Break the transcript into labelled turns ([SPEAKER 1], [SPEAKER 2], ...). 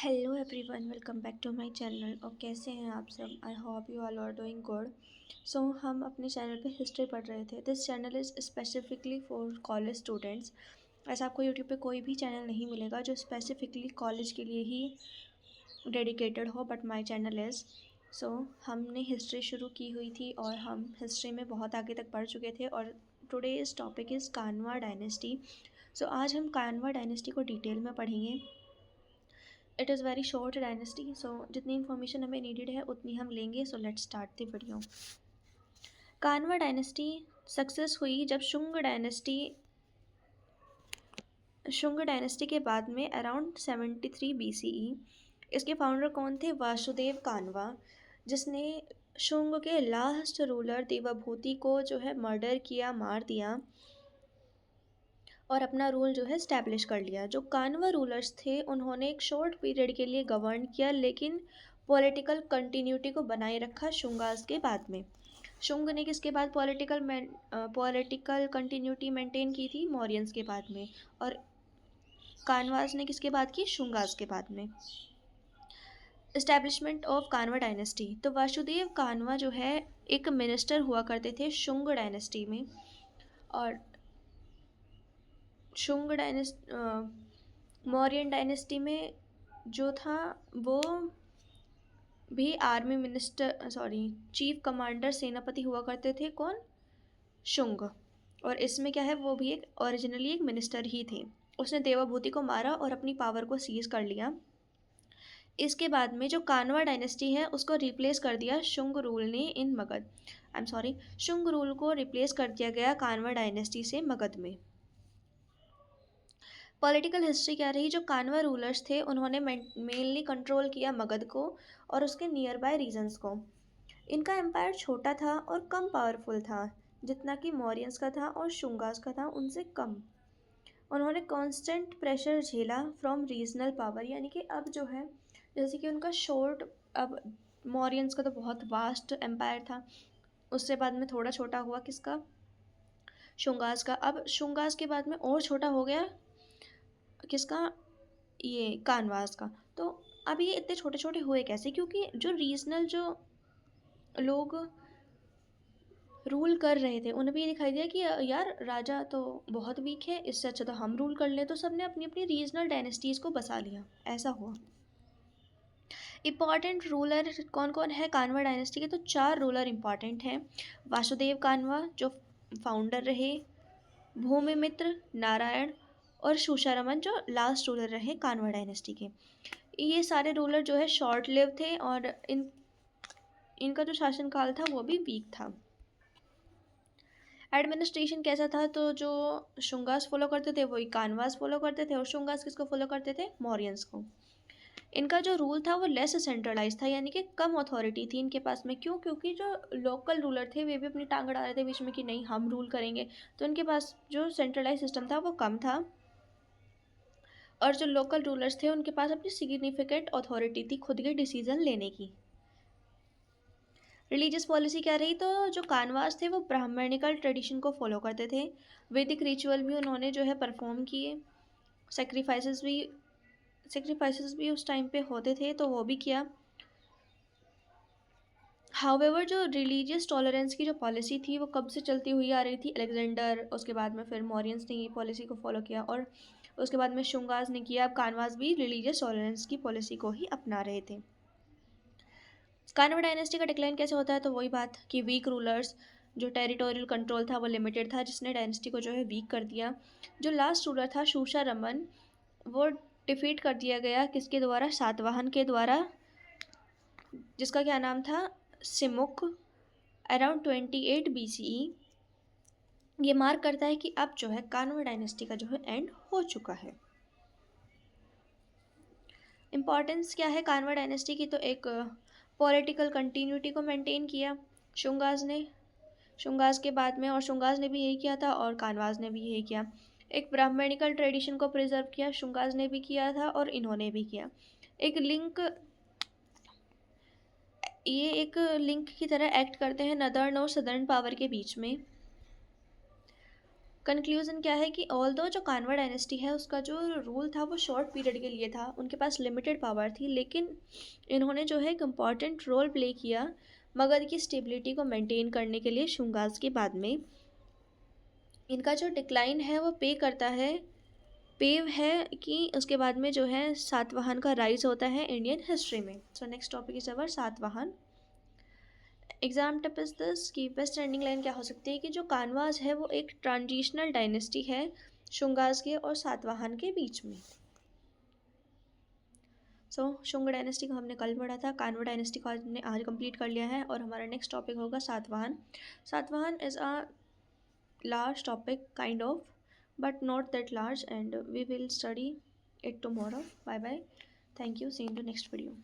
[SPEAKER 1] Hello everyone, welcome back to my channel. और कैसे हैं आप सब? I hope you all are doing good. So हम अपने चैनल पे हिस्ट्री पढ़ रहे थे। This channel is specifically for college students. ऐसा आपको यूट्यूब पे कोई भी चैनल नहीं मिलेगा जो स्पेसिफिकली कॉलेज के लिए ही डेडिकेटेड हो, बट माई चैनल इज़। सो हमने हिस्ट्री शुरू की हुई थी और हम हिस्ट्री में बहुत आगे तक बढ़ चुके थे। और today is topic is Kanva dynasty. So आज हम कान्वा डायनेस्टी को डिटेल में पढ़ेंगे। It is very short dynasty, so जितनी इन्फॉर्मेशन हमें नीडेड है उतनी हम लेंगे। So let's start the video. Kanva dynasty success हुई जब शुंग डायनेस्टी के बाद में अराउंड 73 BCE। इसके फाउंडर कौन थे? वासुदेव कान्वा, जिसने शुंग के लास्ट रूलर देवभूति को जो है मर्डर किया, मार दिया और अपना रूल जो है स्टैब्लिश कर लिया। जो कान्वा रूलर्स थे उन्होंने एक शॉर्ट पीरियड के लिए गवर्न किया, लेकिन पॉलिटिकल कंटिन्यूटी को बनाए रखा शुंगास के बाद में। शुंग ने किसके बाद पॉलिटिकल कंटिन्यूटी मेंटेन की थी? मौर्यंस के बाद में। और कान्वास ने किसके बाद की? शुंगास के बाद में। Establishment of Kanva dynasty. तो वासुदेव कान्वा जो है एक मिनिस्टर हुआ करते थे शुंग डायनेस्टी में। और शुंग मौर्यन डायनेस्टी में जो था वो भी आर्मी मिनिस्टर चीफ कमांडर सेनापति हुआ करते थे। कौन? शुंग। और इसमें क्या है, वो भी एक ओरिजिनली एक मिनिस्टर ही थे। उसने देवाभूति को मारा और अपनी पावर को सीज कर लिया। इसके बाद में जो कान्वा डायनेस्टी है उसको रिप्लेस कर दिया शुंग रूल ने इन मगध। शुंग रूल को रिप्लेस कर दिया गया कान्वा डायनेस्टी से मगध में। पॉलिटिकल हिस्ट्री क्या रही? जो कान्वा रूलर्स थे उन्होंने मेनली कंट्रोल किया मगध को और उसके नियर बाय रीजन्स को। इनका एम्पायर छोटा था और कम पावरफुल था, जितना कि मौर्यंस का था और शुंगास का था उनसे कम। उन्होंने कांस्टेंट प्रेशर झेला फ्रॉम रीजनल पावर, यानी कि अब जो है जैसे कि उनका शॉर्ट, अब मौर्यंस का तो बहुत वास्ट एम्पायर था, उससे बाद में थोड़ा छोटा हुआ किसका? शुंगास का। अब शुंगास के बाद में और छोटा हो गया किसका? ये कानवास का। तो अब ये इतने छोटे छोटे हुए कैसे? क्योंकि जो रीजनल जो लोग रूल कर रहे थे उन्हें भी ये दिखाई दिया कि यार राजा तो बहुत वीक है, इससे अच्छा तो हम रूल कर लें। तो सबने अपनी अपनी रीजनल डायनेस्टीज को बसा लिया, ऐसा हुआ। इंपॉर्टेंट रूलर कौन कौन है कान्वा डायनेस्टी के? तो 4 रूलर इंपॉर्टेंट हैं। वासुदेव कान्वा जो फाउंडर रहे, भूमिमित्र, नारायण और सुशारमन जो लास्ट रूलर रहे कान्वा डायनेस्टी के। ये सारे रूलर जो है शॉर्ट लिव थे और इनका जो शासनकाल था वो भी वीक था। एडमिनिस्ट्रेशन कैसा था? तो जो शुंगास फॉलो करते थे वही कानवास फॉलो करते थे, और शुंगास किसको फॉलो करते थे? मौर्यंस को। इनका जो रूल था वो लेस सेंट्रलाइज था, यानी कि कम अथॉरिटी थी इनके पास में। क्यों? क्योंकि जो लोकल रूलर थे वे भी अपनी टांग अड़ा रहे थे बीच में कि नहीं हम रूल करेंगे, तो इनके पास जो सेंट्रलाइज सिस्टम था वो कम था। और जो लोकल रूलर्स थे उनके पास अपनी सिग्निफिकेंट अथॉरिटी थी खुद के डिसीजन लेने की। रिलीजियस पॉलिसी क्या रही? तो जो कानवास थे वो ब्राह्मणिकल ट्रेडिशन को फॉलो करते थे। वैदिक रिचुअल भी उन्होंने जो है परफॉर्म किए। सेक्रीफाइसेस भी उस टाइम पे होते थे तो वो भी किया। हाउएवर जो रिलीजियस टॉलरेंस की जो पॉलिसी थी वो कब से चलती हुई आ रही थी? अलेक्जेंडर, उसके बाद में फिर मौर्यंस ने ये पॉलिसी को फॉलो किया और उसके बाद में शुंगास ने किया। अब कानवास भी रिलीजियस टॉलरेंस की पॉलिसी को ही अपना रहे थे। कान्वा डायनेस्टी का डिक्लाइन कैसे होता है? तो वही बात कि वीक रूलर्स, जो टेरिटोरियल कंट्रोल था वो लिमिटेड था, जिसने डायनेस्टी को जो है वीक कर दिया। जो लास्ट रूलर था शूशा रमन, वो डिफीट कर दिया गया किसके द्वारा? सातवाहन के द्वारा, जिसका क्या नाम था? सिमुक। Around 28 BCE। ये मार्क करता है कि अब जो है कान्वा डायनेस्टी का जो है एंड हो चुका है। इम्पॉर्टेंस क्या है कान्वा डायनेस्टी की? तो एक पॉलिटिकल कंटिन्यूटी को मेंटेन किया शुंगास के बाद में, और शुंगास ने भी यही किया था और कानवास ने भी यही किया। एक ब्राह्मणिकल ट्रेडिशन को प्रिजर्व किया, शुंगास ने भी किया था और इन्होंने भी किया। ये एक लिंक की तरह एक्ट करते हैं नदर्न और सदर्न पावर के बीच में। कंक्लूजन क्या है कि ऑल्दो जो कान्वा डायनेस्टी है उसका जो रूल था वो शॉर्ट पीरियड के लिए था, उनके पास लिमिटेड पावर थी, लेकिन इन्होंने जो है एक इम्पॉर्टेंट रोल प्ले किया मगध की स्टेबिलिटी को मेंटेन करने के लिए शुंगास के बाद में। इनका जो डिक्लाइन है वो पेव है कि उसके बाद में जो है सातवाहन का राइज होता है इंडियन हिस्ट्री में। So next topic is our Satavahana. Exam tip is this कि बेस्ट एंडिंग लाइन क्या हो सकती है कि जो कानवाज है वो एक ट्रांजिशनल डायनेस्टी है शुंगास के और सातवाहन के बीच में। शुंग डायनेस्टी को हमने कल पढ़ा था, कानवा डायनेस्टी को हमने आज कंप्लीट कर लिया है और हमारा नेक्स्ट टॉपिक होगा Satavahana. Satavahana is a large topic kind of, but not that large, and we will study it tomorrow. Bye bye. Thank you. See you in the next video.